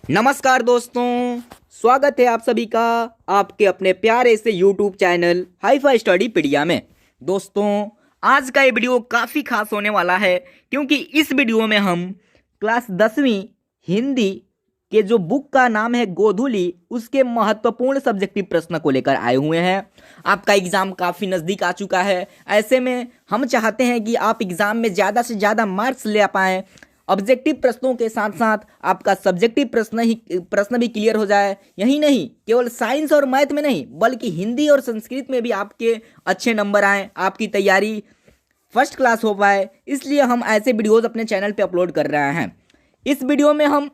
नमस्कार दोस्तों, स्वागत है आप सभी का आपके अपने प्यारे से YouTube चैनल हाईफाई स्टडी पीडिया में। दोस्तों, आज का ये वीडियो काफ़ी खास होने वाला है क्योंकि इस वीडियो में हम क्लास 10वीं हिंदी के जो बुक का नाम है गोधुली, उसके महत्वपूर्ण सब्जेक्टिव प्रश्न को लेकर आए हुए हैं। आपका एग्ज़ाम काफ़ी नज़दीक आ चुका है। ऐसे में हम चाहते हैं कि आप एग्ज़ाम में ज़्यादा से ज़्यादा मार्क्स ले पाएँ। ऑब्जेक्टिव प्रश्नों के साथ साथ आपका सब्जेक्टिव प्रश्न भी क्लियर हो जाए। यही नहीं, केवल साइंस और मैथ में नहीं बल्कि हिंदी और संस्कृत में भी आपके अच्छे नंबर आए, आपकी तैयारी फर्स्ट क्लास हो पाए। इसलिए हम ऐसे वीडियोज़ अपने चैनल पे अपलोड कर रहे हैं। इस वीडियो में हम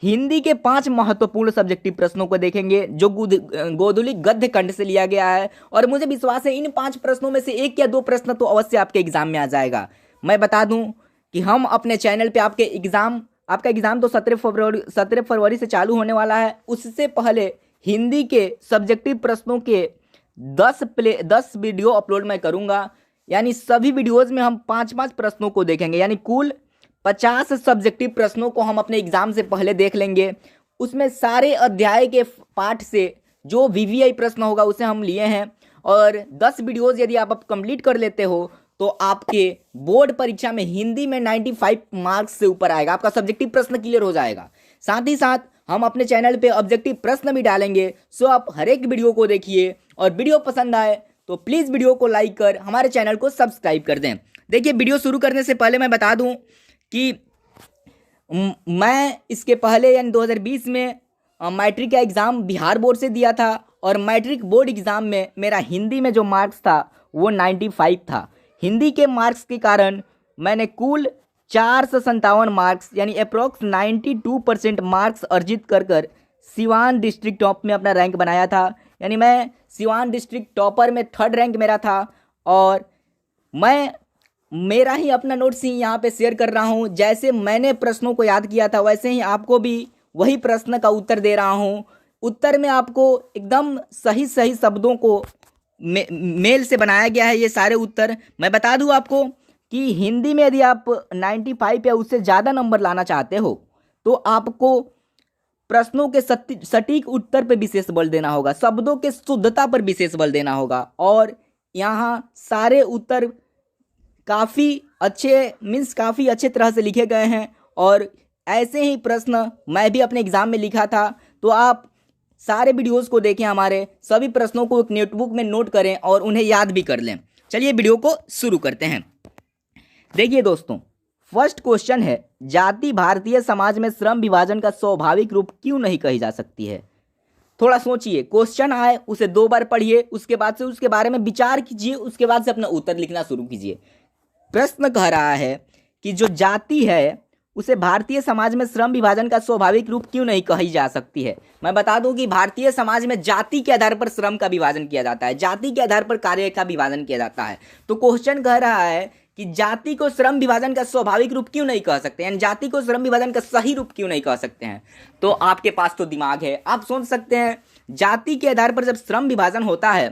हिंदी के 5 महत्वपूर्ण सब्जेक्टिव प्रश्नों को देखेंगे जो गोधुली गद्य खंड से लिया गया है। और मुझे विश्वास है इन 5 प्रश्नों में से 1 या 2 प्रश्न तो अवश्य आपके एग्जाम में आ जाएगा। मैं बता दूं कि हम अपने चैनल पे आपका एग्ज़ाम तो 17 फरवरी से चालू होने वाला है। उससे पहले हिंदी के सब्जेक्टिव प्रश्नों के 10 वीडियो अपलोड मैं करूंगा। यानी सभी वीडियोज़ में हम 5-5 प्रश्नों को देखेंगे, यानी कुल 50 सब्जेक्टिव प्रश्नों को हम अपने एग्ज़ाम से पहले देख लेंगे। उसमें सारे अध्याय के पाठ से जो VVI प्रश्न होगा उसे हम लिए हैं। और 10 वीडियोज़ यदि आप कंप्लीट कर लेते हो तो आपके बोर्ड परीक्षा में हिंदी में 95 मार्क्स से ऊपर आएगा, आपका सब्जेक्टिव प्रश्न क्लियर हो जाएगा। साथ ही साथ हम अपने चैनल पे ऑब्जेक्टिव प्रश्न भी डालेंगे। सो आप हर एक वीडियो को देखिए और वीडियो पसंद आए तो प्लीज़ वीडियो को लाइक कर हमारे चैनल को सब्सक्राइब कर दें। देखिए, वीडियो शुरू करने से पहले मैं बता दूं कि मैं इसके पहले यानी 2020 में मैट्रिक का एग्ज़ाम बिहार बोर्ड से दिया था और मैट्रिक बोर्ड एग्ज़ाम में मेरा हिंदी में जो मार्क्स था वो 95 था। हिंदी के मार्क्स के कारण मैंने कुल 457 मार्क्स यानी अप्रोक्स 92% मार्क्स अर्जित कर सिवान डिस्ट्रिक्ट टॉप में अपना रैंक बनाया था। यानी मैं सिवान डिस्ट्रिक्ट टॉपर में 3rd रैंक मेरा था। और मैं मेरा ही अपना नोट्स ही यहाँ पे शेयर कर रहा हूँ। जैसे मैंने प्रश्नों को याद किया था वैसे ही आपको भी वही प्रश्न का उत्तर दे रहा हूँ। उत्तर में आपको एकदम सही सही शब्दों को मेल से बनाया गया है। ये सारे उत्तर मैं बता दूं आपको कि हिंदी में यदि आप 95 या उससे ज़्यादा नंबर लाना चाहते हो तो आपको प्रश्नों के सटीक उत्तर पर विशेष बल देना होगा, शब्दों के शुद्धता पर विशेष बल देना होगा। और यहाँ सारे उत्तर काफ़ी अच्छे तरह से लिखे गए हैं। और ऐसे ही प्रश्न मैं भी अपने एग्ज़ाम में लिखा था। तो आप सारे वीडियोस को देखें, हमारे सभी प्रश्नों को एक नोटबुक में नोट करें और उन्हें याद भी कर लें। चलिए वीडियो को शुरू करते हैं। देखिए दोस्तों, फर्स्ट क्वेश्चन है, जाति भारतीय समाज में श्रम विभाजन का स्वाभाविक रूप क्यों नहीं कही जा सकती है? थोड़ा सोचिए, क्वेश्चन आए उसे 2 बार पढ़िए, उसके बाद से उसके बारे में विचार कीजिए, उसके बाद से अपना उत्तर लिखना शुरू कीजिए। प्रश्न कह रहा है कि जो जाति है उसे भारतीय समाज में श्रम विभाजन का स्वाभाविक रूप क्यों नहीं कही जा सकती है। मैं बता दूं कि भारतीय समाज में जाति के आधार पर श्रम का विभाजन किया जाता है, जाति के आधार पर कार्य का विभाजन किया जाता है। तो क्वेश्चन कह रहा है कि जाति को श्रम विभाजन का स्वाभाविक रूप क्यों नहीं कह सकते, यानी जाति को श्रम विभाजन का सही रूप क्यों नहीं कह सकते हैं। तो आपके पास तो दिमाग है, आप सोच सकते हैं जाति के आधार पर जब श्रम विभाजन होता है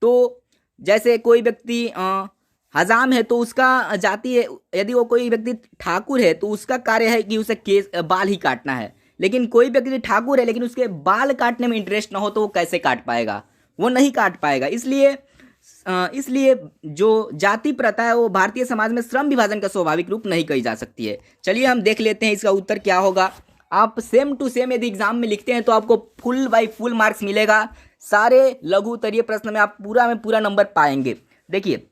तो जैसे कोई व्यक्ति हजाम है तो उसका जाति है, यदि वो कोई व्यक्ति ठाकुर है तो उसका कार्य है कि उसे बाल ही काटना है। लेकिन कोई व्यक्ति ठाकुर है लेकिन उसके बाल काटने में इंटरेस्ट ना हो तो वो कैसे काट पाएगा, वो नहीं काट पाएगा। इसलिए जो जाति प्रथा है वो भारतीय समाज में श्रम विभाजन का स्वाभाविक रूप नहीं कही जा सकती है। चलिए हम देख लेते हैं इसका उत्तर क्या होगा। आप सेम टू सेम यदि एग्जाम में लिखते हैं तो आपको फुल बाई फुल मार्क्स मिलेगा। सारे लघु उत्तरीय प्रश्न में आप पूरा नंबर पाएंगे। देखिए,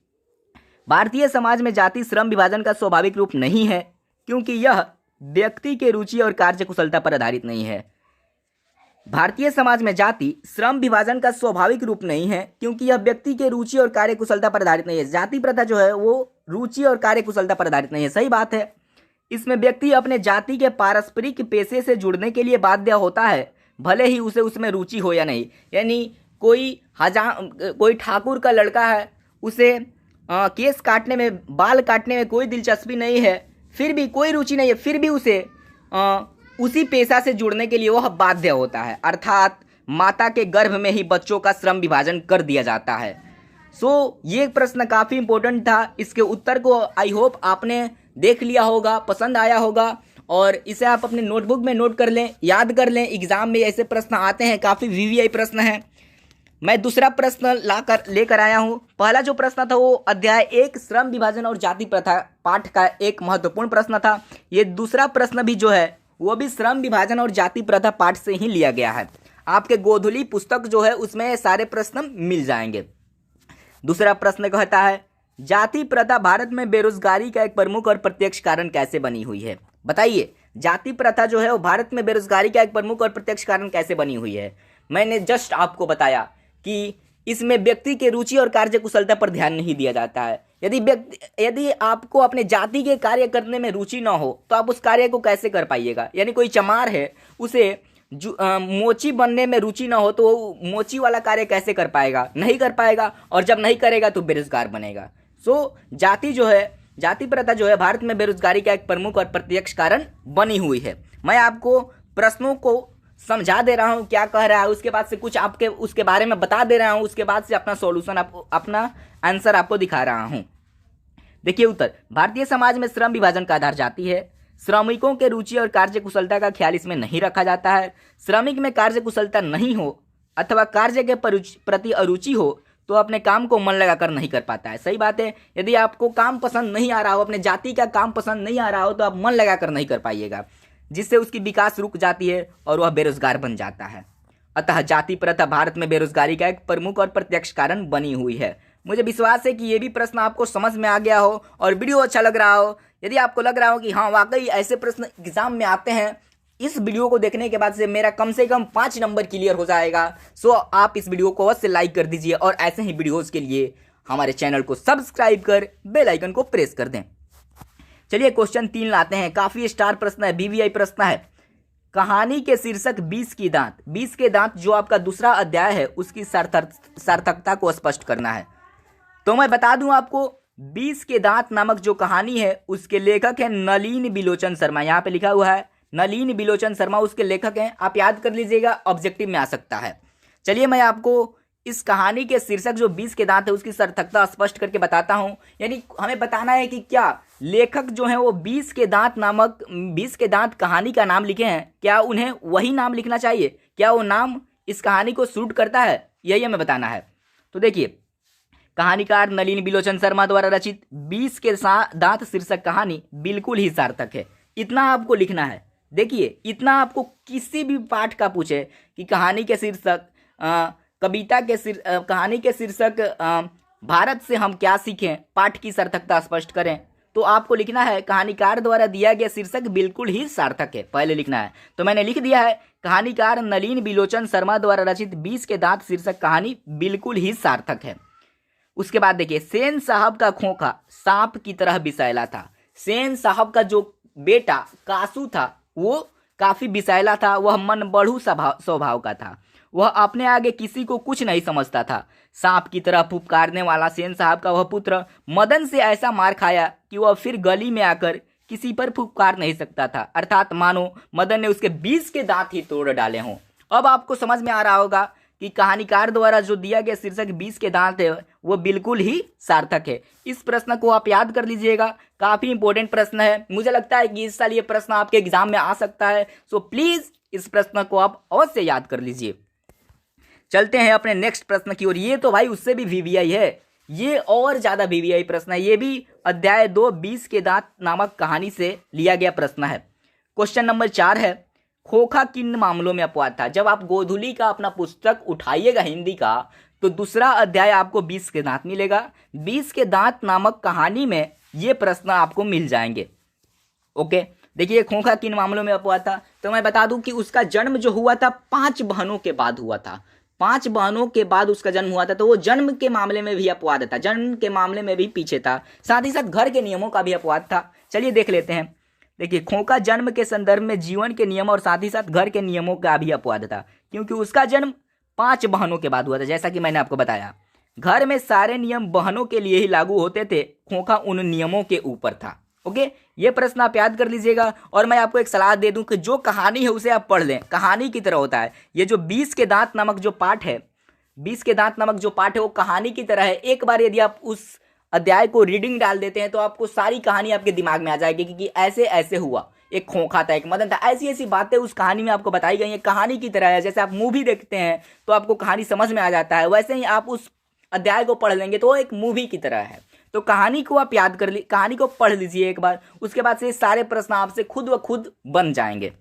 भारतीय समाज में जाति श्रम विभाजन का स्वाभाविक रूप नहीं है क्योंकि यह व्यक्ति के रुचि और कार्यकुशलता पर आधारित नहीं है। भारतीय समाज में जाति श्रम विभाजन का स्वाभाविक रूप नहीं है क्योंकि यह व्यक्ति के रुचि और कार्यकुशलता पर आधारित नहीं है। जाति प्रथा जो है वो रुचि और कार्यकुशलता पर आधारित नहीं है, सही बात है। इसमें व्यक्ति अपने जाति के पारस्परिक पेशे से जुड़ने के लिए बाध्य होता है, भले ही उसे उसमें रुचि हो या नहीं। यानी कोई ठाकुर का लड़का है, उसे केस काटने में, बाल काटने में कोई दिलचस्पी नहीं है, फिर भी कोई रुचि नहीं है, फिर भी उसे उसी पेशा से जुड़ने के लिए वह बाध्य होता है। अर्थात माता के गर्भ में ही बच्चों का श्रम विभाजन कर दिया जाता है। ये प्रश्न काफ़ी इंपॉर्टेंट था। इसके उत्तर को आई होप आपने देख लिया होगा, पसंद आया होगा और इसे आप अपने नोटबुक में नोट कर लें, याद कर लें। एग्जाम में ऐसे प्रश्न आते हैं, काफ़ी वीवीआई प्रश्न हैं। मैं दूसरा प्रश्न लेकर आया हूँ। पहला जो प्रश्न था वो अध्याय 1 श्रम विभाजन और जाति प्रथा पाठ का एक महत्वपूर्ण प्रश्न था। ये दूसरा प्रश्न भी जो है वो भी श्रम विभाजन और जाति प्रथा पाठ से ही लिया गया है। आपके गोधुली पुस्तक जो है उसमें सारे प्रश्न मिल जाएंगे। दूसरा प्रश्न कहता है, जाति प्रथा भारत में बेरोजगारी का एक प्रमुख और प्रत्यक्ष कारण कैसे बनी हुई है? बताइए, जाति प्रथा जो है वो भारत में बेरोजगारी का एक प्रमुख और प्रत्यक्ष कारण कैसे बनी हुई है? मैंने जस्ट आपको बताया कि इसमें व्यक्ति के रुचि और कार्य कुशलता पर ध्यान नहीं दिया जाता है। यदि आपको अपने जाति के कार्य करने में रुचि ना हो तो आप उस कार्य को कैसे कर पाइएगा? यानी कोई चमार है, उसे मोची बनने में रुचि ना हो तो वो मोची वाला कार्य कैसे कर पाएगा? नहीं कर पाएगा, और जब नहीं करेगा तो बेरोजगार बनेगा। जाति प्रथा जो है भारत में बेरोजगारी का एक प्रमुख और प्रत्यक्ष कारण बनी हुई है। मैं आपको प्रश्नों को समझा दे रहा हूँ क्या कह रहा है, उसके बाद से कुछ आपके उसके बारे में बता दे रहा हूँ, उसके बाद से अपना सॉल्यूशन अपना आंसर आपको दिखा रहा हूँ। देखिए उत्तर, भारतीय समाज में श्रम विभाजन का आधार जाति है। श्रमिकों के रुचि और कार्य कुशलता का ख्याल इसमें नहीं रखा जाता है। श्रमिक में कार्य कुशलता नहीं हो अथवा कार्य के प्रति अरुचि हो तो अपने काम को मन लगाकर नहीं कर पाता है। सही बात है, यदि आपको काम पसंद नहीं आ रहा हो, अपने जाति का काम पसंद नहीं आ रहा हो तो आप मन लगाकर नहीं कर पाइएगा, जिससे उसकी विकास रुक जाती है और वह बेरोजगार बन जाता है। अतः जाति प्रथा भारत में बेरोजगारी का एक प्रमुख और प्रत्यक्ष कारण बनी हुई है। मुझे विश्वास है कि ये भी प्रश्न आपको समझ में आ गया हो और वीडियो अच्छा लग रहा हो। यदि आपको लग रहा हो कि हाँ वाकई ऐसे प्रश्न एग्जाम में आते हैं, इस वीडियो को देखने के बाद से मेरा कम से कम 5 नंबर क्लियर हो जाएगा। सो आप इस वीडियो को अवश्य लाइक कर दीजिए और ऐसे ही वीडियोज़ के लिए हमारे चैनल को सब्सक्राइब कर बेल आइकन को प्रेस कर दें। चलिए क्वेश्चन 3 लाते हैं। काफ़ी स्टार प्रश्न है, वीवीआई प्रश्न है। कहानी के शीर्षक 20 के दांत। 20 के दांत जो आपका दूसरा अध्याय है उसकी सार्थकता को स्पष्ट करना है। तो मैं बता दूं आपको, 20 के दांत नामक जो कहानी है उसके लेखक है नलिन बिलोचन शर्मा। यहाँ पे लिखा हुआ है नलिन बिलोचन शर्मा उसके लेखक हैं। आप याद कर लीजिएगा, ऑब्जेक्टिव में आ सकता है। चलिए मैं आपको इस कहानी के शीर्षक जो 20 के दांत है उसकी सार्थकता स्पष्ट करके बताता हूं। यानी हमें बताना है कि क्या लेखक जो है वो 20 के दांत कहानी का नाम लिखे हैं, क्या उन्हें वही नाम लिखना चाहिए? क्या वो नाम इस कहानी को सूट करता है? यही हमें बताना है। तो देखिए, कहानीकार नलिन बिलोचन शर्मा द्वारा रचित 20 के दांत शीर्षक कहानी बिल्कुल ही सार्थक है। इतना आपको लिखना है। देखिए, इतना आपको किसी भी पाठ का पूछे कि कहानी के शीर्षक कहानी के शीर्षक भारत से हम क्या सीखें, पाठ की सार्थकता स्पष्ट करें, तो आपको लिखना है कहानीकार द्वारा दिया गया शीर्षक बिल्कुल ही सार्थक है। पहले लिखना है। तो मैंने लिख दिया है कहानीकार नलिन बिलोचन शर्मा द्वारा रचित 20 के दांत शीर्षक कहानी बिल्कुल ही सार्थक है। उसके बाद देखिए, सेन साहब का खोखा सांप की तरह विषैला था। सेन साहब का जो बेटा कासू था वो काफी विषैला था। वह मन बढ़ू स्वभाव का था। वह अपने आगे किसी को कुछ नहीं समझता था। सांप की तरह फुफकारने वाला सेन साहब का वह पुत्र मदन से ऐसा मार खाया कि वह फिर गली में आकर किसी पर फुफकार नहीं सकता था। अर्थात मानो मदन ने उसके 20 के दांत ही तोड़ डाले हों। अब आपको समझ में आ रहा होगा कि कहानीकार द्वारा जो दिया गया शीर्षक 20 के दांत है वो बिल्कुल ही सार्थक है। इस प्रश्न को आप याद कर लीजिएगा, काफी इंपॉर्टेंट प्रश्न है। मुझे लगता है कि इस साल ये प्रश्न आपके एग्जाम में आ सकता है। सो प्लीज इस प्रश्न को आप अवश्य याद कर लीजिए। चलते हैं अपने नेक्स्ट प्रश्न की ओर। ये तो भाई उससे भी वीवीआई है, ये और ज्यादा वीवीआई प्रश्न है। ये भी अध्याय 2 20 के दांत नामक कहानी से लिया गया प्रश्न है। क्वेश्चन नंबर 4 है, खोखा किन मामलों में अपवाद था? जब आप गोधुली का अपना पुस्तक उठाइएगा हिंदी का तो दूसरा अध्याय आपको 20 के दांत मिलेगा। 20 के दांत नामक कहानी में ये प्रश्न आपको मिल जाएंगे। ओके, देखिए खोखा किन मामलों में अपवाद था? तो मैं बता दूं कि उसका जन्म जो हुआ था 5 बहनों के बाद हुआ था। 5 बहनों के बाद उसका जन्म हुआ था, तो वो जन्म के मामले में भी अपवाद था, जन्म के मामले में भी पीछे था। साथ ही साथ घर के नियमों का भी अपवाद था। चलिए देख लेते हैं। देखिए, खोखा जन्म के संदर्भ में जीवन के नियम और साथ ही साथ घर के नियमों का भी अपवाद था, क्योंकि उसका जन्म 5 बहनों के बाद हुआ था। जैसा कि मैंने आपको बताया, घर में सारे नियम बहनों के लिए ही लागू होते थे, खोखा उन नियमों के ऊपर था। ओके, ये प्रश्न आप याद कर लीजिएगा। और मैं आपको एक सलाह दे दूं कि जो कहानी है उसे आप पढ़ लें, कहानी की तरह होता है। ये जो 20 के दांत नामक जो पाठ है, 20 के दांत नामक जो पाठ है वो कहानी की तरह है। एक बार यदि आप उस अध्याय को रीडिंग डाल देते हैं तो आपको सारी कहानी आपके दिमाग में आ जाएगी कि ऐसे ऐसे हुआ, एक खोखा था, एक मदन था। ऐसी ऐसी बातें उस कहानी में आपको बताई गई हैं। कहानी की तरह है, जैसे आप मूवी देखते हैं तो आपको कहानी समझ में आ जाता है, वैसे ही आप उस अध्याय को पढ़ लेंगे तो वो एक मूवी की तरह है। तो कहानी को आप याद कर ली, कहानी को पढ़ लीजिए एक बार, उसके बाद से सारे प्रश्न आपसे खुद व खुद बन जाएंगे।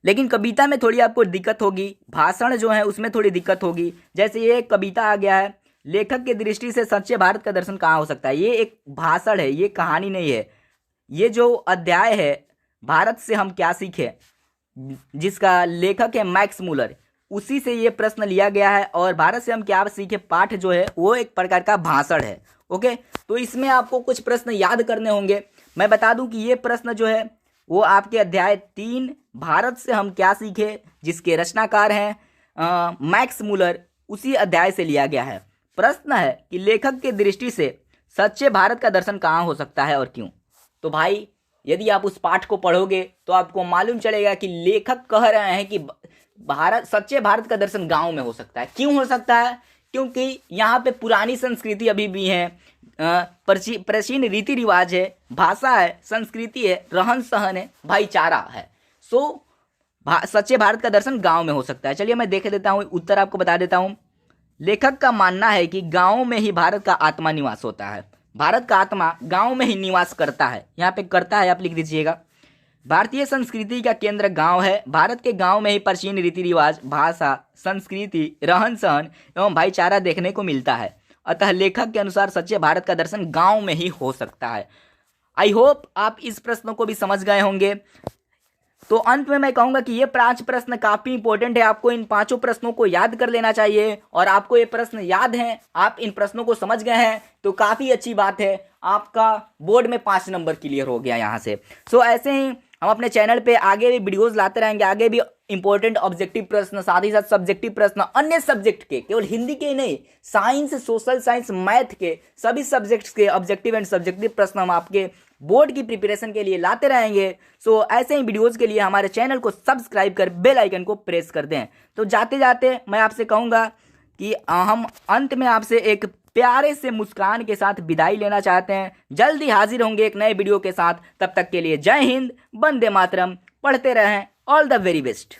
लेकिन कविता में थोड़ी आपको दिक्कत होगी, भाषण जो है उसमें थोड़ी दिक्कत होगी। जैसे ये एक कविता आ गया है, लेखक की दृष्टि से सच्चे भारत का दर्शन कहाँ हो सकता है। ये एक भाषण है, ये कहानी नहीं है। ये जो अध्याय है भारत से हम क्या सीखे, जिसका लेखक है मैक्स मूलर, उसी से ये प्रश्न लिया गया है। और भारत से हम क्या सीखे पाठ जो है वो एक प्रकार का भाषण है। ओके, तो इसमें आपको कुछ प्रश्न याद करने होंगे। मैं बता दूं कि ये प्रश्न जो है वो आपके अध्याय 3 भारत से हम क्या सीखे, जिसके रचनाकार हैं मैक्स मूलर, उसी अध्याय से लिया गया है। प्रश्न है कि लेखक की दृष्टि से सच्चे भारत का दर्शन कहाँ हो सकता है और क्यों। तो भाई यदि आप उस पाठ को पढ़ोगे तो आपको मालूम चलेगा कि लेखक कह रहे हैं कि सच्चे भारत का दर्शन गांव में हो सकता है। क्यों हो सकता है? क्योंकि यहाँ पे पुरानी संस्कृति अभी भी है, प्राचीन रीति रिवाज है, भाषा है, संस्कृति है, रहन सहन है, भाईचारा है। सो सच्चे भारत का दर्शन गांव में हो सकता है। चलिए मैं देख देता हूँ, उत्तर आपको बता देता हूँ। लेखक का मानना है कि गांव में ही भारत का आत्मा निवास होता है। भारत का आत्मा गांव में ही निवास करता है। यहाँ पे करता है आप लिख दीजिएगा। भारतीय संस्कृति का केंद्र गांव है। भारत के गांव में ही प्राचीन रीति रिवाज, भाषा, संस्कृति, रहन सहन एवं भाईचारा देखने को मिलता है। अतः लेखक के अनुसार सच्चे भारत का दर्शन गांव में ही हो सकता है। आई होप आप इस प्रश्न को भी समझ गए होंगे। तो अंत में मैं कहूंगा कि ये 5 प्रश्न काफी इंपॉर्टेंट है। आपको इन 5 प्रश्नों को याद कर लेना चाहिए। और आपको ये प्रश्न याद हैं, आप इन प्रश्नों को समझ गए हैं तो काफी अच्छी बात है। आपका बोर्ड में 5 नंबर क्लियर हो गया यहाँ से। सो ऐसे ही हम अपने चैनल पे आगे भी वीडियोस लाते रहेंगे। आगे भी इंपॉर्टेंट ऑब्जेक्टिव प्रश्न, साथ ही साथ सब्जेक्टिव प्रश्न, अन्य सब्जेक्ट के, केवल हिंदी के नहीं, साइंस, सोशल साइंस, मैथ के, सभी सब्जेक्ट्स के ऑब्जेक्टिव एंड सब्जेक्टिव प्रश्न हम आपके बोर्ड की प्रिपरेशन के लिए लाते रहेंगे। सो ऐसे ही वीडियोस के लिए हमारे चैनल को सब्सक्राइब कर बेल आइकन को प्रेस कर दें। तो जाते जाते मैं आपसे कहूँगा कि हम अंत में आपसे एक प्यारे से मुस्कान के साथ विदाई लेना चाहते हैं। जल्दी हाजिर होंगे एक नए वीडियो के साथ। तब तक के लिए जय हिंद, वंदे मातरम, पढ़ते रहें, ऑल द वेरी बेस्ट।